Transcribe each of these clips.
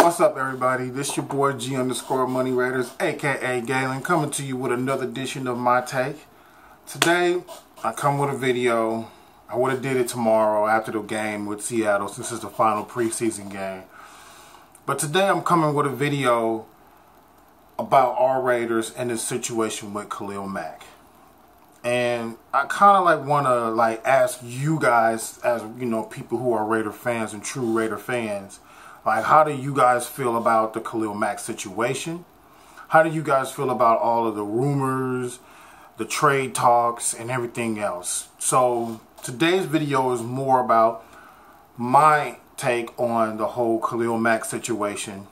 What's up, everybody? This your boy G_Money Raiders, aka Galen, coming to you with another edition of my take. Today, I come with a video. I would have did it tomorrow after the game with Seattle, since it's the final preseason game. But today, I'm coming with a video about our Raiders and the situation with Khalil Mack. And I kind of want to ask you guys, as people who are Raider fans and true Raider fans, how do you guys feel about the Khalil Mack situation? How do you guys feel about all of the rumors, the trade talks, and everything else? So today's video is more about my take on the whole Khalil Mack situation.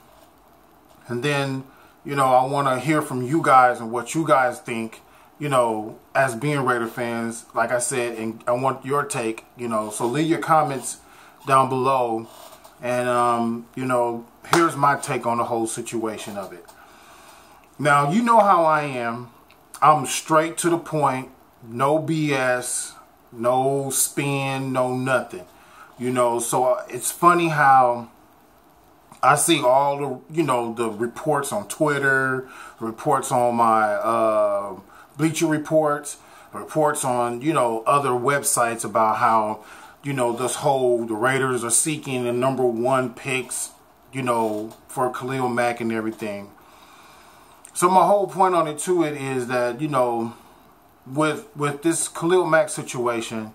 And then, I want to hear from you guys and what you guys think, as being Raider fans, like I said, and I want your take, so leave your comments down below. And, here's my take on the whole situation of it. Now, you know how I am. I'm straight to the point. No BS. No spin. No nothing. So it's funny how I see all the, the reports on Twitter, reports on my Bleacher Reports, reports on, other websites about how, the Raiders are seeking the #1 picks, for Khalil Mack and everything. So my whole point on it to it is that, with this Khalil Mack situation,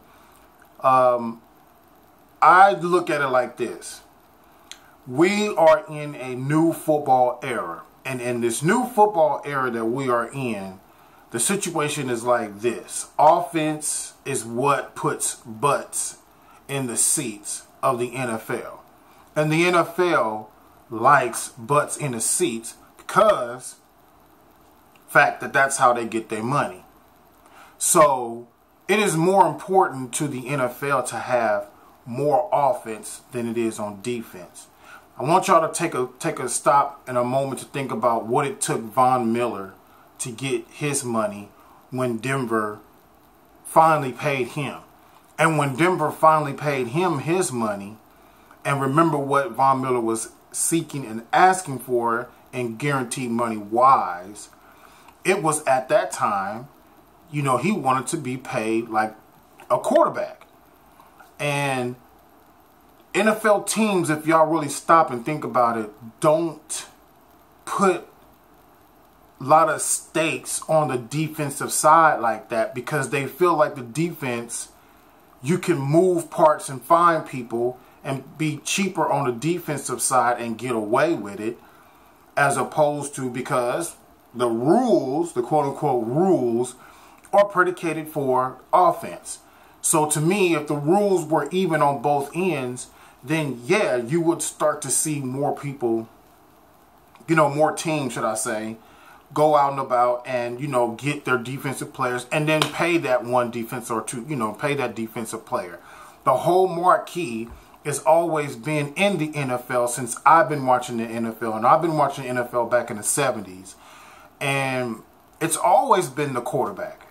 I look at it like this. We are in a new football era. And in this new football era that we are in, the situation is like this. Offense is what puts butts in the seats of the NFL. And the NFL likes butts in the seats because fact that that's how they get their money. So it is more important to the NFL to have more offense than it is on defense. I want y'all to take a stop and a moment to think about what it took Von Miller to get his money when Denver finally paid him. And when Denver finally paid him his money, and remember what Von Miller was seeking and asking for in guaranteed money wise, it was at that time, he wanted to be paid like a quarterback. And NFL teams, if y'all really stop and think about it, don't put a lot of stakes on the defensive side like that, because they feel like the defense, you can move parts and find people and be cheaper on the defensive side and get away with it, as opposed to, because the rules, the quote-unquote rules, are predicated for offense. So to me, if the rules were even on both ends, then yeah, you would start to see more people, more teams, should I say, go out and about and, get their defensive players and then pay that one defense or two, pay that defensive player. The whole marquee has always been in the NFL since I've been watching the NFL, and I've been watching the NFL back in the 70s. And it's always been the quarterback.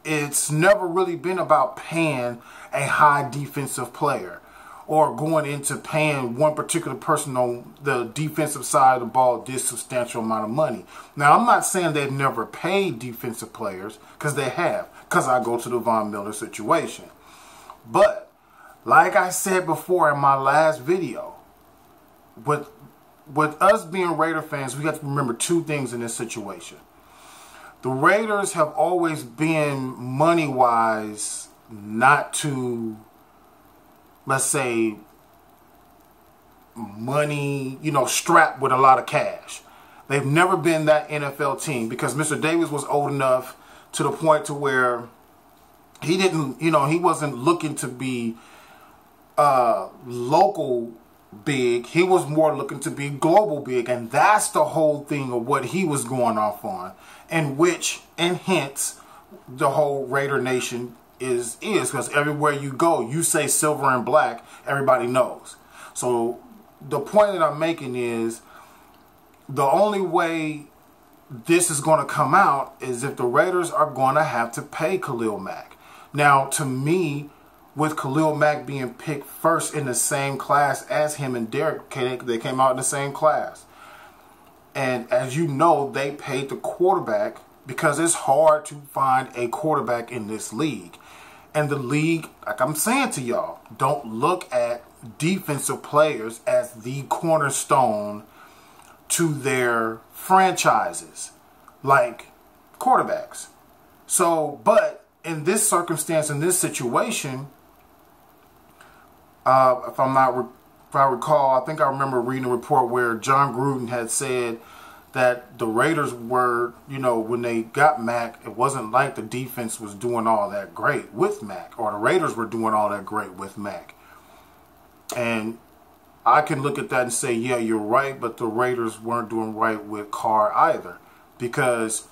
It's never really been about paying a high defensive player or going into paying one particular person on the defensive side of the ball this substantial amount of money. Now, I'm not saying they've never paid defensive players, because they have, because I go to the Von Miller situation. But, like I said before in my last video, with us being Raider fans, we have to remember two things in this situation. The Raiders have always been, money-wise, not too, let's say, money, strapped with a lot of cash. They've never been that NFL team, because Mr. Davis was old enough to the point to where he didn't, he wasn't looking to be local big. He was more looking to be global big, and that's the whole thing of what he was going off on, and hence the whole Raider Nation is because everywhere you go, you say silver and black, everybody knows. So the point that I'm making is, the only way this is going to come out is if the Raiders are going to have to pay Khalil Mack. Now, to me, with Khalil Mack being picked first in the same class as him and Derek. They came out in the same class. And as you know, they paid the quarterback because it's hard to find a quarterback in this league. And the league, like I'm saying to y'all, don't look at defensive players as the cornerstone to their franchises like quarterbacks. So, but in this circumstance, in this situation, if I recall, I think I remember reading a report where John Gruden had said that the Raiders were, you know, when they got Mack, it wasn't like the defense was doing all that great with Mack, or the Raiders were doing all that great with Mack. And I can look at that and say, yeah, you're right, but the Raiders weren't doing right with Carr either. Because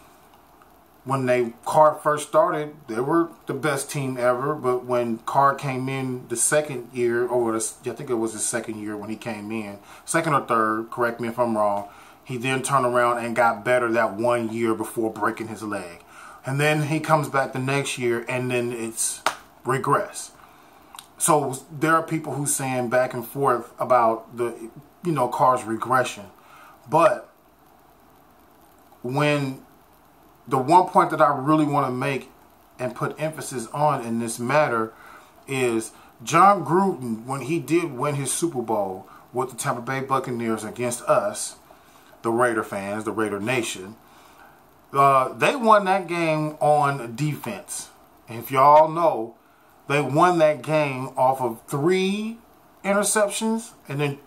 when Carr first started, they were the best team ever. But when Carr came in the second year, I think it was his second year when he came in, second or third, correct me if I'm wrong, he then turned around and got better that 1 year before breaking his leg. And then he comes back the next year and then it's regress. So there are people who saying back and forth about the, you know, Carr's regression. But when the one point that I really want to make and put emphasis on in this matter is John Gruden, when he did win his Super Bowl with the Tampa Bay Buccaneers against us, the Raider fans, the Raider Nation, they won that game on defense. And if y'all know, they won that game off of 3 interceptions. And then,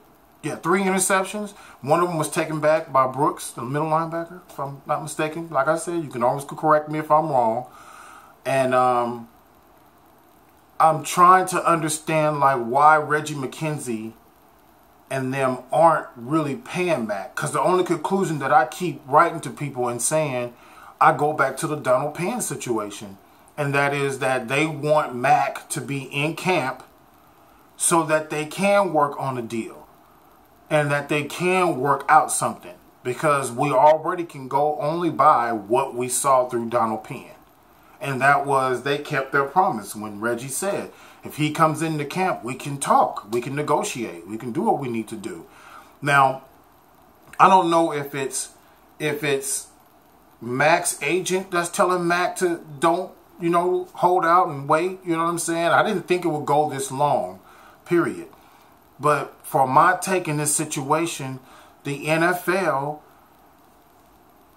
3 interceptions. One of them was taken back by Brooks, the middle linebacker, if I'm not mistaken. Like I said, you can always correct me if I'm wrong. And I'm trying to understand, like, why Reggie McKenzie and them aren't really paying Mack. Because the only conclusion that I keep writing to people and saying, I go back to the Donald Penn situation. And that is that they want Mack to be in camp so that they can work on a deal. And that they can work out something. Because we already can go only by what we saw through Donald Penn. And that was, they kept their promise when Reggie said, if he comes into camp, we can talk, we can negotiate, we can do what we need to do. Now, I don't know if it's Mack's agent that's telling Mack to don't, you know, hold out and wait, you know what I'm saying? I didn't think it would go this long, period. But for my take in this situation, the NFL,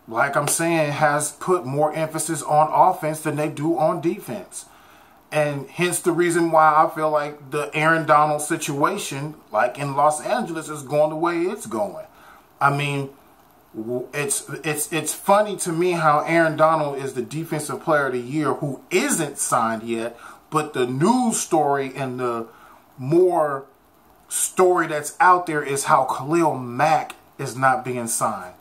like I'm saying, has put more emphasis on offense than they do on defense. And hence the reason why I feel like the Aaron Donald situation, like in Los Angeles, is going the way it's going. I mean, it's funny to me how Aaron Donald is the defensive player of the year who isn't signed yet, but the news story and the more story that's out there is how Khalil Mack is not being signed.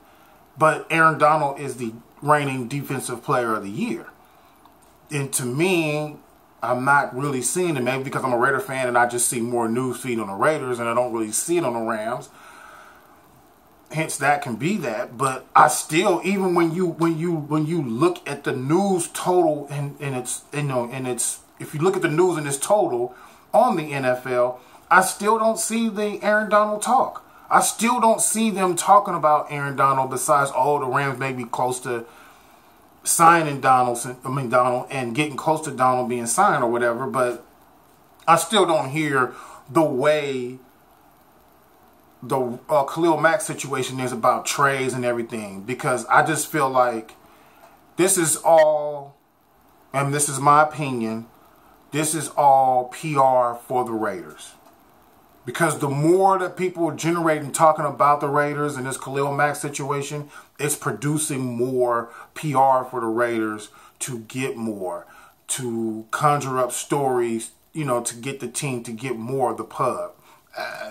But Aaron Donald is the reigning defensive player of the year. And to me, I'm not really seeing it. Maybe because I'm a Raider fan and I just see more news feed on the Raiders and I don't really see it on the Rams. Hence, that can be that. But I still, even when you look at the news total and it's, you know, and it's, if you look at the news and its total on the NFL, I still don't see the Aaron Donald talk. I still don't see them talking about Aaron Donald besides, oh, the Rams may be close to signing Donald and getting close to Donald being signed or whatever, but I still don't hear the way the Khalil Mack situation is about trades and everything, because I just feel like this is all, and this is my opinion, this is all PR for the Raiders. Because the more that people are generating talking about the Raiders and this Khalil Mack situation, it's producing more PR for the Raiders to get more, to conjure up stories, you know, to get the team to get more of the pub.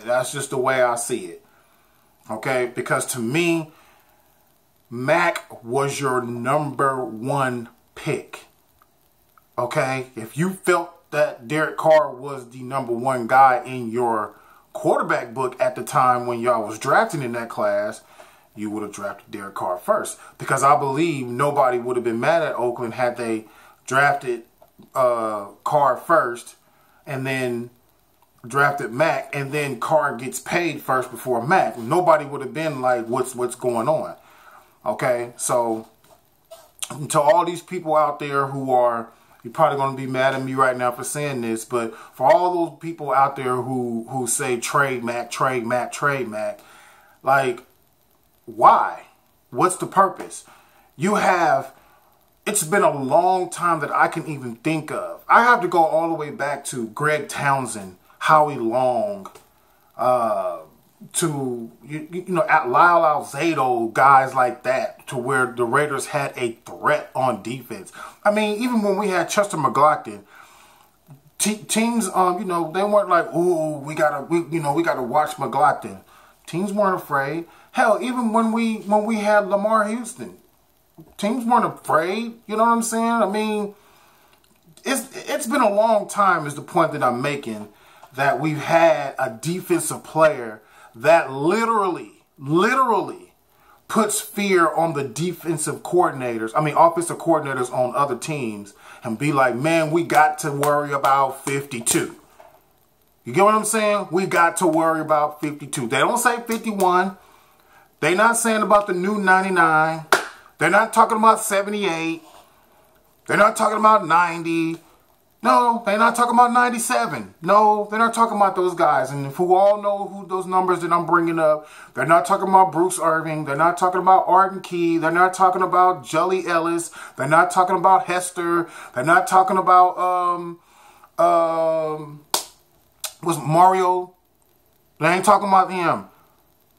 That's just the way I see it. Okay? Because to me, Mack was your #1 pick. Okay? If you felt that Derek Carr was the #1 guy in your quarterback book at the time when y'all was drafting in that class, you would have drafted Derek Carr first. Because I believe nobody would have been mad at Oakland had they drafted Carr first and then drafted Mack, and then Carr gets paid first before Mack. Nobody would have been like, what's going on? Okay, so to all these people out there who are, you're probably going to be mad at me right now for saying this, but for all those people out there who say trade Mack, trade Mack, trade Mack, like, why? What's the purpose? You have, it's been a long time that I can even think of. I have to go all the way back to Greg Townsend, Howie Long, to, you know, at Lyle Alzado, guys like that, to where the Raiders had a threat on defense. I mean, even when we had Chester McGlockton, teams, you know, they weren't like, ooh, we gotta watch McGlockton. Teams weren't afraid. Hell, even when we had Lamar Houston, teams weren't afraid. You know what I'm saying? I mean, it's been a long time, is the point that I'm making, that we've had a defensive player that literally puts fear on the defensive coordinators, offensive coordinators on other teams, and be like, man, we got to worry about 52. You get what I'm saying? We got to worry about 52. They don't say 51. They're not saying about the new 99. They're not talking about 78. They're not talking about 90. No, they're not talking about 97. No, they're not talking about those guys. And if we all know who those numbers that I'm bringing up, they're not talking about Bruce Irving. They're not talking about Arden Key. They're not talking about Jelly Ellis. They're not talking about Hester. They're not talking about, was Mario? They ain't talking about them.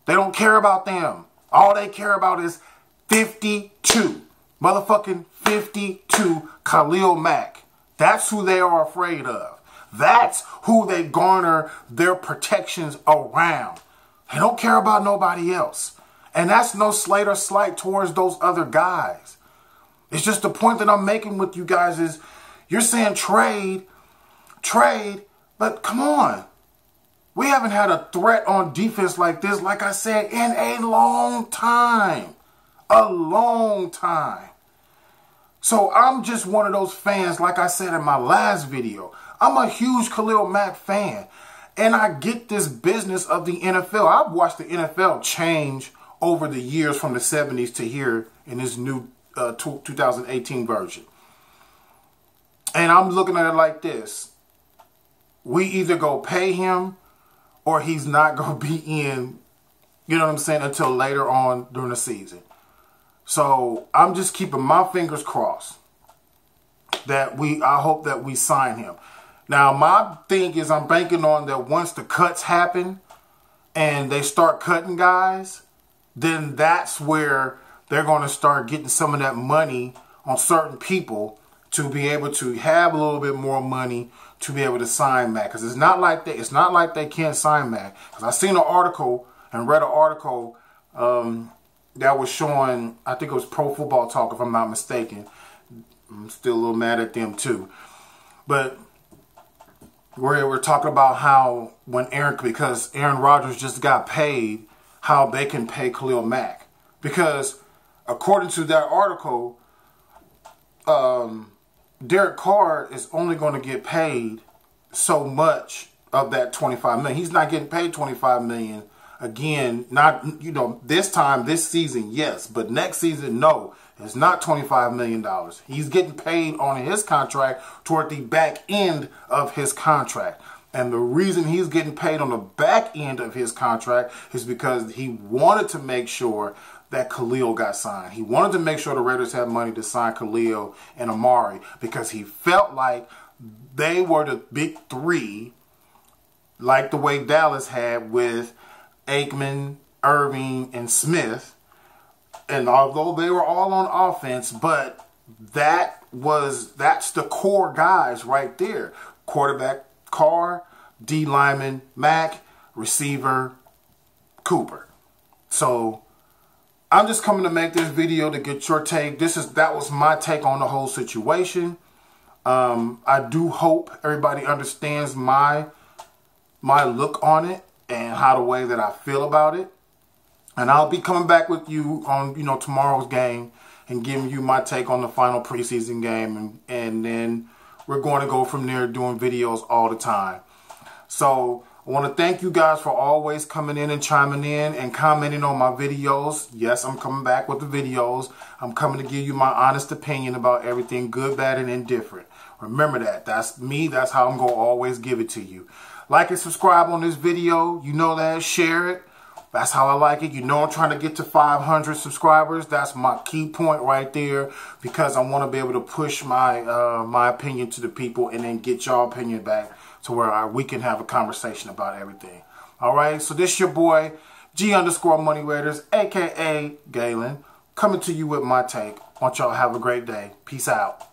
They don't care about them. All they care about is 52. Motherfucking 52 Khalil Mack. That's who they are afraid of. That's who they garner their protections around. They don't care about nobody else. And that's no slight or slight towards those other guys. It's just the point that I'm making with you guys is, you're saying trade, but come on. We haven't had a threat on defense like this, like I said, in a long time. A long time. So I'm just one of those fans, like I said in my last video. I'm a huge Khalil Mack fan. And I get this business of the NFL. I've watched the NFL change over the years from the 70s to here in this new 2018 version. And I'm looking at it like this. We either go pay him or he's not going to be in, you know what I'm saying, until later on during the season. So I'm just keeping my fingers crossed that I hope that we sign him. Now, my thing is, I'm banking on that once the cuts happen and they start cutting guys, then that's where they're going to start getting some of that money on certain people to be able to have a little bit more money to be able to sign Mack. Because it's not like they can't sign Mack. Because I seen an article and read an article that was showing, I think it was Pro Football Talk, if I'm not mistaken. I'm still a little mad at them too. But we're talking about how because Aaron Rodgers just got paid, how they can pay Khalil Mack. Because according to that article, Derek Carr is only going to get paid so much of that $25 million. He's not getting paid $25 million. Again, not, you know, this season, yes. But next season, no. It's not $25 million. He's getting paid on his contract toward the back end of his contract. And the reason he's getting paid on the back end of his contract is because he wanted to make sure that Khalil got signed. He wanted to make sure the Raiders had money to sign Khalil and Amari because he felt like they were the big three, like the way Dallas had with Aikman, Irving, and Smith. And although they were all on offense, but that's the core guys right there. Quarterback Carr, D lineman Mack, receiver Cooper. So I'm just coming to make this video to get your take. That was my take on the whole situation. I do hope everybody understands my look on it and how the way that I feel about it. And I'll be coming back with you on, you know, tomorrow's game and giving you my take on the final preseason game. And then we're going to go from there doing videos all the time. So I want to thank you guys for always coming in and chiming in and commenting on my videos. Yes, I'm coming back with the videos. I'm coming to give you my honest opinion about everything, good, bad, and indifferent. Remember that. That's me. That's how I'm going to always give it to you. Like and subscribe on this video. You know that. Share it. That's how I like it. You know I'm trying to get to 500 subscribers. That's my key point right there, because I want to be able to push my my opinion to the people and then get your opinion back to where we can have a conversation about everything. All right, so this your boy, G_Money Raiders, a.k.a. Galen, coming to you with my take. Want y'all to have a great day. Peace out.